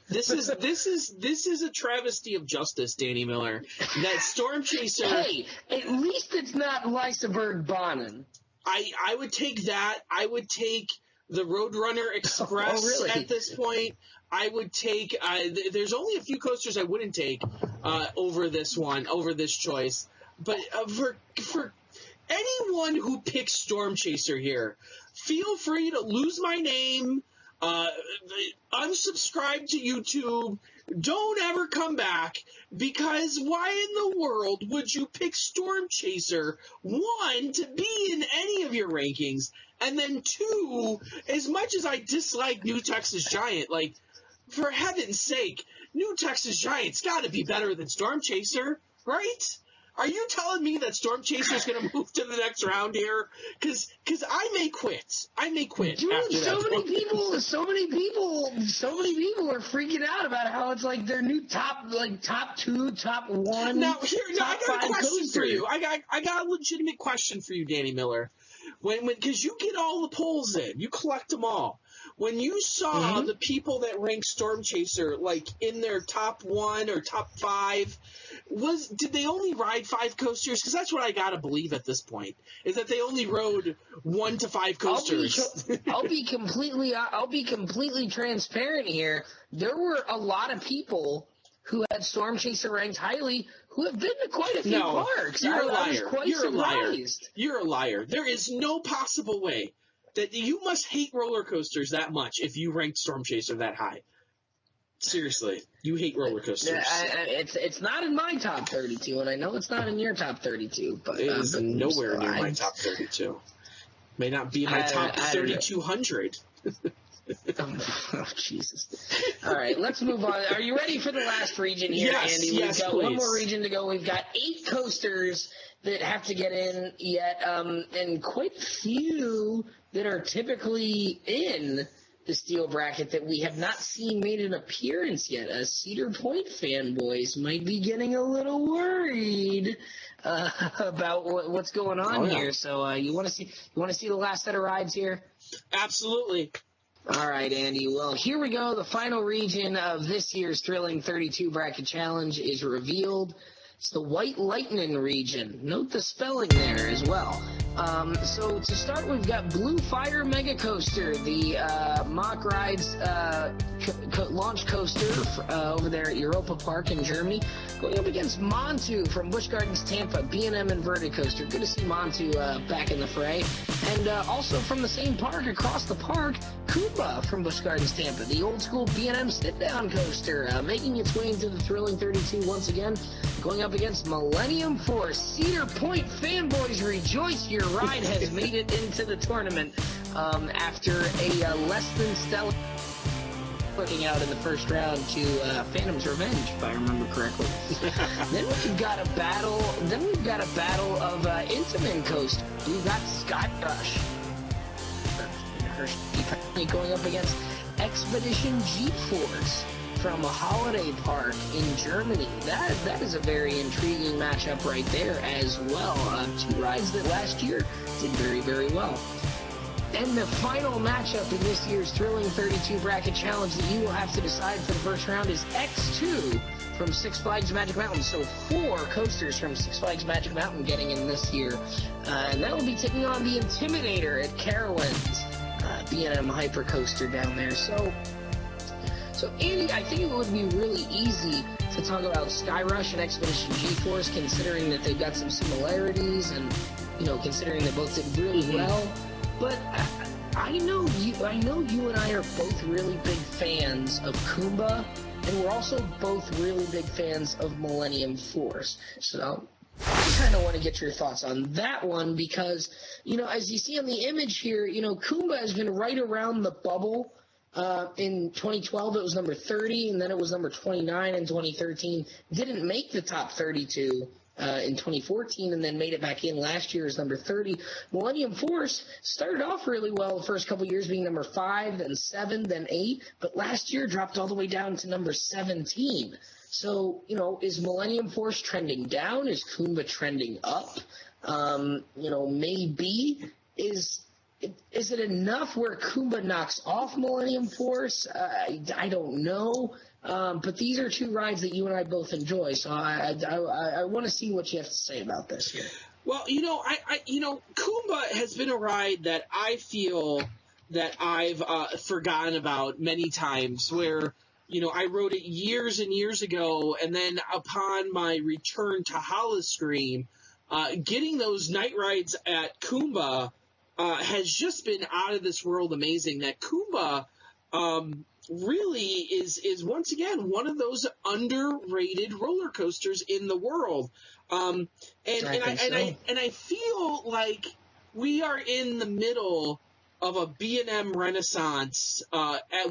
Speaker 4: This is a travesty of justice, Danny Miller. That Storm Chaser.
Speaker 3: Hey, at least it's not Lyseberg Bonnen.
Speaker 4: I would take that. I would take the Roadrunner Express
Speaker 3: really?
Speaker 4: At this point. I would take. There's only a few coasters I wouldn't take over this choice. But for anyone who picks Storm Chaser here, feel free to lose my name, unsubscribe to YouTube, don't ever come back, because why in the world would you pick Storm Chaser, 1, to be in any of your rankings, and then 2, as much as I dislike New Texas Giant, like, for heaven's sake, New Texas Giant's got to be better than Storm Chaser, right? Are you telling me that Storm Chaser is going to move to the next round here? Because I may quit.
Speaker 3: Dude,
Speaker 4: after
Speaker 3: so
Speaker 4: that.
Speaker 3: many people are freaking out about how it's like their new top 2, top 1.
Speaker 4: Now,
Speaker 3: top
Speaker 4: I got a
Speaker 3: 5
Speaker 4: question
Speaker 3: coaster.
Speaker 4: for you. I got a legitimate question for you, Danny Miller. Because you get all the polls in, you collect them all. When you saw the people that ranked Storm Chaser like in their top 1 or top 5, did they only ride 5 coasters? Because that's what I gotta believe at this point, is that they only rode 1 to 5 coasters.
Speaker 3: I'll be completely transparent here. There were a lot of people who had Storm Chaser ranked highly who have been to quite a few parks.
Speaker 4: You're a liar.
Speaker 3: I was quite surprised.
Speaker 4: You're a liar. There is no possible way that you must hate roller coasters that much if you ranked Storm Chaser that high. Seriously, you hate roller coasters.
Speaker 3: It's not in my top 32, and I know it's not in your top 32. But
Speaker 4: it is nowhere near my top 32. May not be my top 3,200.
Speaker 3: Oh, Jesus. All right, let's move on. Are you ready for the last region here,
Speaker 4: Yes,
Speaker 3: Andy? We've got
Speaker 4: please.
Speaker 3: one more region to go. We've got 8 coasters that have to get in yet, and quite a few that are typically in the steel bracket that we have not seen made an appearance yet. Cedar Point fanboys might be getting a little worried about what's going on here. So you want to see the last set of rides here?
Speaker 4: Absolutely.
Speaker 3: All right, Andy. Well, here we go. The final region of this year's Thrilling 32 Bracket Challenge is revealed. It's the White Lightning region. Note the spelling there as well. So to start, we've got Blue Fire Mega Coaster, the Mock Rides launch coaster over there at Europa Park in Germany, going up against Montu from Busch Gardens Tampa, B&M Inverted Coaster. Good to see Montu back in the fray. And also from the same park, across the park, KOBRA from Busch Gardens Tampa, the old school B&M sit-down coaster, making its way into the Thrilling 32 once again, going up against Millennium Force. Cedar Point fanboys rejoice, your ride has made it into the tournament after a less than stellar working out in the first round to Phantom's Revenge, if I remember correctly. Then we've got a battle of Intamin Coast. We've got Sky Rush going up against Expedition G-Force from a holiday park in Germany. That is a very intriguing matchup right there as well. 2 rides that last year did very, very well. And the final matchup in this year's Thrilling 32 Bracket Challenge that you will have to decide for the first round is X2 from Six Flags Magic Mountain. So 4 coasters from Six Flags Magic Mountain getting in this year. And that will be taking on the Intimidator at Carowinds, B&M Hyper Coaster down there. So Andy, I think it would be really easy to talk about Sky Rush and Expedition G-Force, considering that they've got some similarities and, considering they both did really well. But I know you and I are both really big fans of Kumba, and we're also both really big fans of Millennium Force. So I kind of want to get your thoughts on that one because, as you see on the image here, Kumba has been right around the bubble. In 2012, it was number 30, and then it was number 29 in 2013. Didn't make the top 32 in 2014, and then made it back in last year as number 30. Millennium Force started off really well the first couple years, being number 5, then 7, then 8, but last year dropped all the way down to number 17. So, is Millennium Force trending down? Is Kumba trending up? Maybe. Is it enough where Kumba knocks off Millennium Force? I don't know. But these are 2 rides that you and I both enjoy, so I want to see what you have to say about this here.
Speaker 4: Well, Kumba has been a ride that I feel that I've forgotten about many times, where, I rode it years and years ago, and then upon my return to Hollowscream, getting those night rides at Kumba has just been out of this world amazing. That Kumba really is once again one of those underrated roller coasters in the world. And I feel like we are in the middle of a B&M renaissance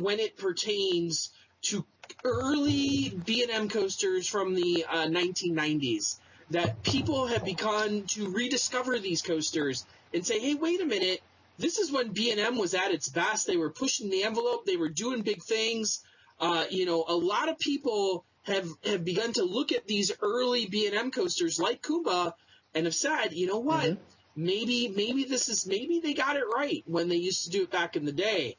Speaker 4: when it pertains to early B&M coasters from the 1990s. That people have begun to rediscover these coasters and say, hey, wait a minute, this is when B&M was at its best. They were pushing the envelope. They were doing big things. A lot of people have begun to look at these early B&M coasters like Kumba and have said, you know what, maybe they got it right when they used to do it back in the day.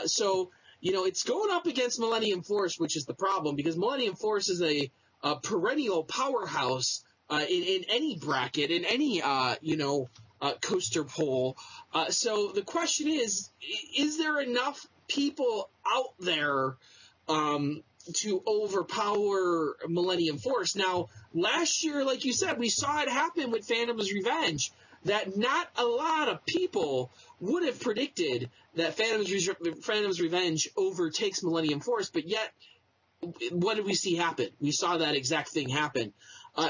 Speaker 4: So it's going up against Millennium Force, which is the problem, because Millennium Force is a perennial powerhouse in any bracket, in any, coaster poll. So the question is there enough people out there to overpower Millennium Force? Now, last year, like you said, we saw it happen with Phantom's Revenge, that not a lot of people would have predicted that Phantom's Revenge overtakes Millennium Force, but yet, what did we see happen? We saw that exact thing happen.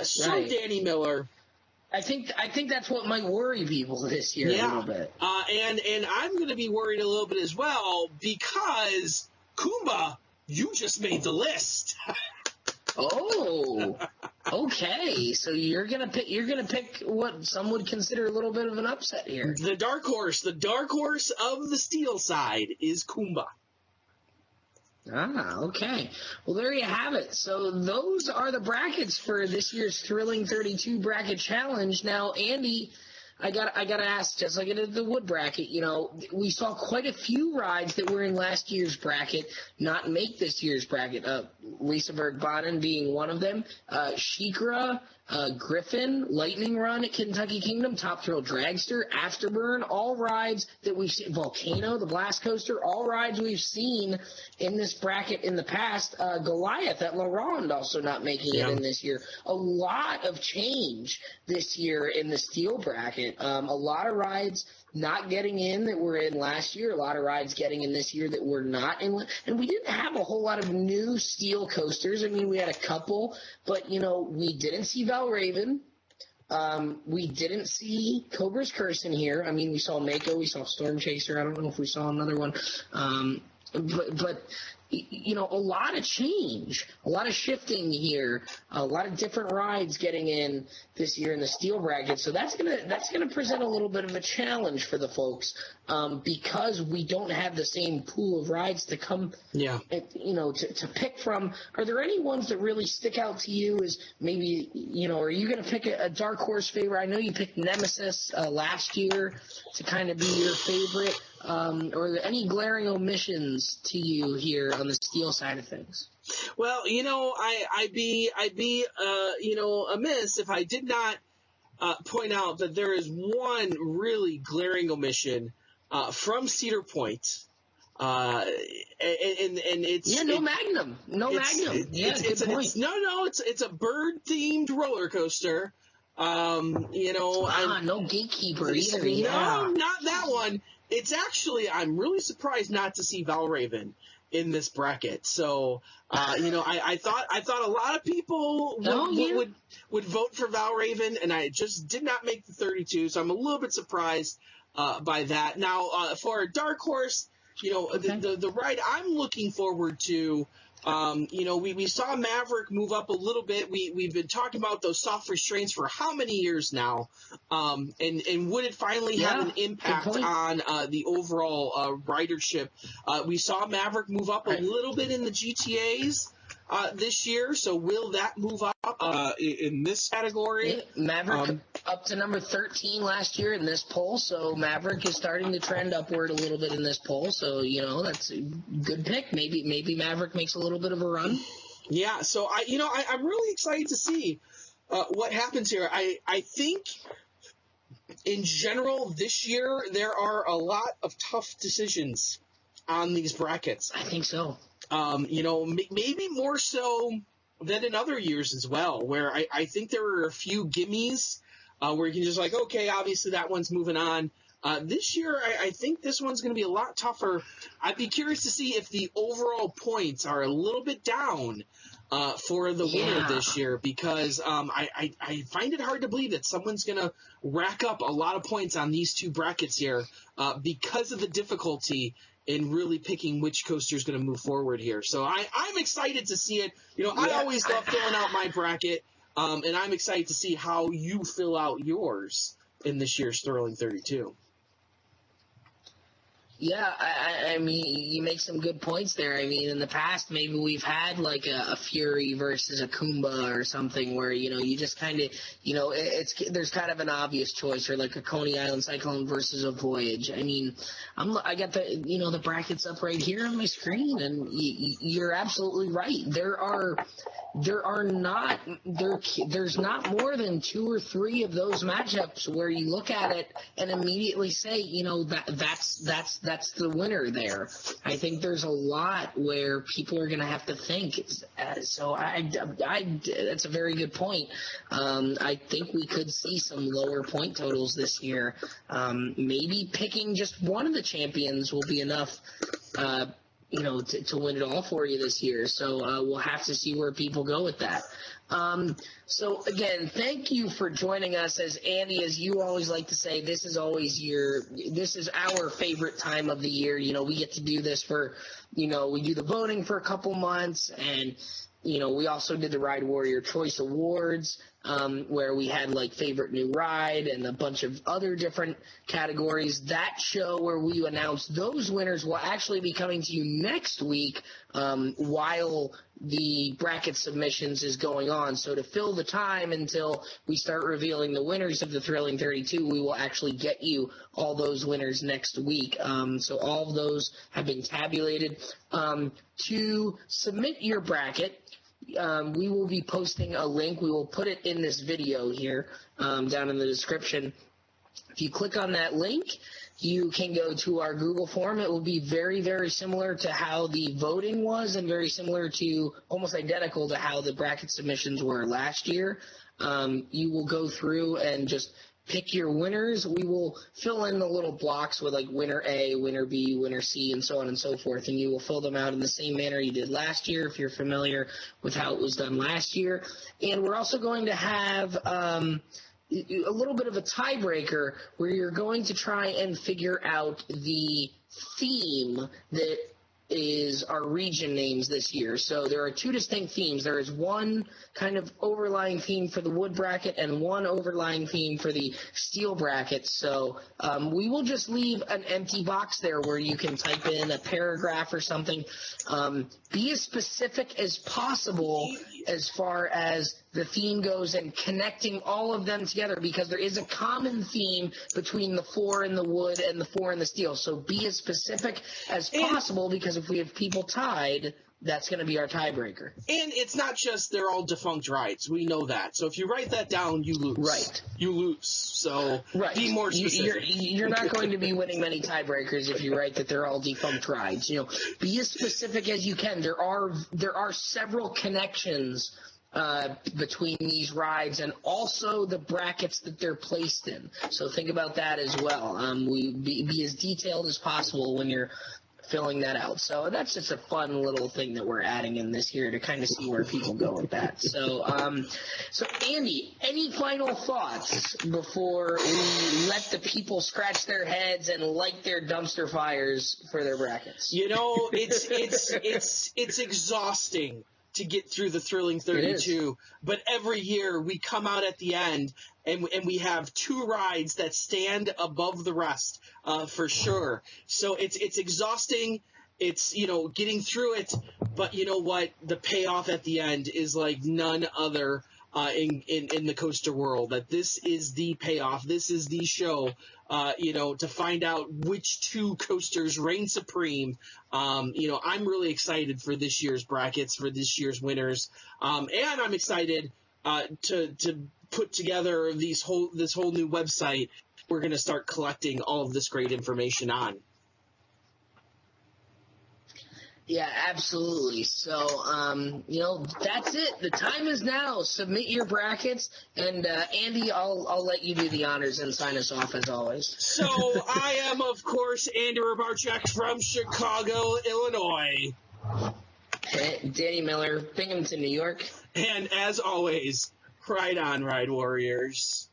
Speaker 4: So,
Speaker 3: Right.
Speaker 4: Danny Miller,
Speaker 3: I think that's what might worry people this year a little bit.
Speaker 4: And I'm going to be worried a little bit as well because Kumba, you just made the list.
Speaker 3: Oh, okay. So you're gonna pick what some would consider a little bit of an upset here.
Speaker 4: The dark horse of the steel side is Kumba.
Speaker 3: Ah, okay. Well, there you have it. So those are the brackets for this year's Thrilling 32 Bracket Challenge. Now, Andy, I gotta ask, just like in the wood bracket, we saw quite a few rides that were in last year's bracket not make this year's bracket. Lisa Berg-Bonnen being one of them. SheiKra, Griffin, Lightning Run at Kentucky Kingdom, Top Thrill Dragster, Afterburn, all rides that we've seen. Volcano, the Blast Coaster, all rides we've seen in this bracket in the past. Goliath at La Ronde also not making it in this year. A lot of change this year in the steel bracket. A lot of rides not getting in that were in last year, a lot of rides getting in this year that were not in. And we didn't have a whole lot of new steel coasters. I mean, we had a couple, but, we didn't see Valraven. We didn't see Cobra's Curse in here. I mean, we saw Mako, we saw Storm Chaser. I don't know if we saw another one. But a lot of change, a lot of shifting here, a lot of different rides getting in this year in the steel bracket. So that's gonna present a little bit of a challenge for the folks because we don't have the same pool of rides to come, to pick from. Are there any ones that really stick out to you as maybe, are you going to pick a dark horse favorite? I know you picked Nemesis last year to kind of be your favorite. Or are there any glaring omissions to you here on the steel side of things?
Speaker 4: Well, I'd be amiss if I did not point out that there is one really glaring omission from Cedar Point. And it's
Speaker 3: Magnum. Good point.
Speaker 4: It's a bird themed roller coaster.
Speaker 3: No Gatekeeper either.
Speaker 4: No, not that one. It's actually, I'm really surprised not to see Valraven in this bracket. So, I thought a lot of people would vote for Valraven, and I just did not make the 32. So I'm a little bit surprised by that. Now, for a dark horse, the ride I'm looking forward to. We saw Maverick move up a little bit. We've been talking about those soft restraints for how many years now? And would it finally have an impact on the overall ridership? We saw Maverick move up a little bit in the GTAs this year. So will that move up in this category?
Speaker 3: Maverick up to number 13 last year in this poll. So Maverick is starting to trend upward a little bit in this poll. So, that's a good pick. Maybe Maverick makes a little bit of a run.
Speaker 4: Yeah. So I'm really excited to see what happens here. I think in general this year there are a lot of tough decisions on these brackets.
Speaker 3: I think so.
Speaker 4: Maybe more so than in other years as well, where I think there are a few gimmies where you can just okay, obviously that one's moving on. This year, I think this one's going to be a lot tougher. I'd be curious to see if the overall points are a little bit down for the winner this year, because I find it hard to believe that someone's going to rack up a lot of points on these two brackets here because of the difficulty in really picking which coaster is going to move forward here. So I'm excited to see it. I always love filling out my bracket, and I'm excited to see how you fill out yours in this year's Thrilling 32.
Speaker 3: Yeah, I mean, you make some good points there. I mean, in the past, maybe we've had like a Fury versus a Kumba or something where, you just kind of, there's kind of an obvious choice, or like a Coney Island Cyclone versus a Voyage. I mean, I got the, the brackets up right here on my screen, and you're absolutely right. There's not more than 2 or 3 of those matchups where you look at it and immediately say, that's the winner there. I think there's a lot where people are going to have to think. So that's a very good point. I think we could see some lower point totals this year. Maybe picking just one of the champions will be enough to win it all for you this year. So we'll have to see where people go with that. So again, thank you for joining us. As Andy, as you always like to say, this is our favorite time of the year. We get to do this for, we do the voting for a couple months, and we also did the Ride Warrior Choice Awards, where we had like favorite new ride and a bunch of other different categories. That show where we announced those winners will actually be coming to you next week, while the bracket submissions is going on. So to fill the time until we start revealing the winners of the Thrilling 32, we will actually get you all those winners next week. So all of those have been tabulated. To submit your bracket, we will be posting a link. We will put it in this video here, down in the description. If you click on that link, you can go to our Google form. It will be very, very similar to how the voting was, and very similar to, almost identical to how the bracket submissions were last year. You will go through and just pick your winners. We will fill in the little blocks with like winner A, winner B, winner C, and so on and so forth, and you will fill them out in the same manner you did last year if you're familiar with how it was done last year. And we're also going to have a little bit of a tiebreaker where you're going to try and figure out the theme that is our region names this year. So there are two distinct themes. There is one kind of overlying theme for the wood bracket and one overlying theme for the steel bracket. So we will just leave an empty box there where you can type in a paragraph or something. Be as specific as possible as far as the theme goes and connecting all of them together, because there is a common theme between the 4 in the wood and the 4 in the steel. So be as specific as possible, because if we have people tied, that's going to be our tiebreaker. And
Speaker 4: it's not just they're all defunct rides. We know that. So if you write that down, you lose.
Speaker 3: Right.
Speaker 4: You lose. So be more specific.
Speaker 3: You're not going to be winning many tiebreakers if you write that they're all defunct rides. Be as specific as you can. There are several connections between these rides, and also the brackets that they're placed in. So think about that as well. We be as detailed as possible when you're filling that out. So that's just a fun little thing that we're adding in this year to kind of see where people go with that. So, so Andy, any final thoughts before we let the people scratch their heads and light their dumpster fires for their brackets?
Speaker 4: It's exhausting to get through the Thrilling 32, but every year we come out at the end and we have two rides that stand above the rest, for sure. So it's exhausting. It's, getting through it, but you know what? The payoff at the end is like none other in the coaster world. That this is the payoff. This is the show. To find out which two coasters reign supreme. I'm really excited for this year's brackets, for this year's winners, and I'm excited to put together this whole new website we're going to start collecting all of this great information on.
Speaker 3: Yeah, absolutely. So, that's it. The time is now. Submit your brackets, and Andy, I'll let you do the honors and sign us off as always.
Speaker 4: So, I am, of course, Andy Rabarchuk from Chicago, Illinois.
Speaker 3: Danny Miller, Binghamton, New York.
Speaker 4: And as always, ride on, Ride Warriors.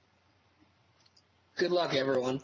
Speaker 3: Good luck, everyone.